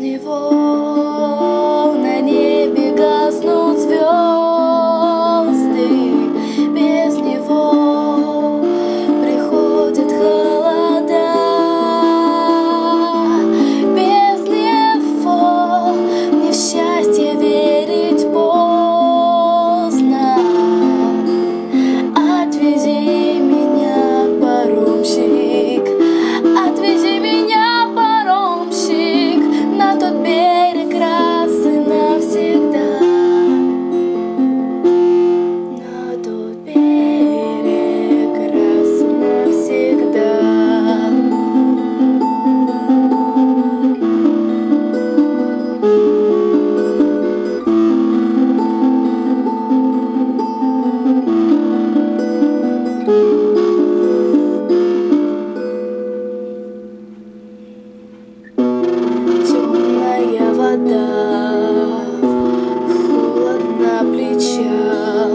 него на небе гаснут звезды, без него приходят холода, без него мне в счастье верить поздно. Отвези меня, паромщик, отвези меня, паромщик, на тот берег раз и навсегда, на тот берег раз и навсегда. Темная вода, холодно плечам,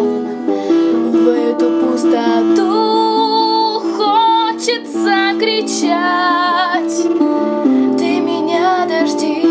в эту пустоту хочется кричать: ты меня дожди.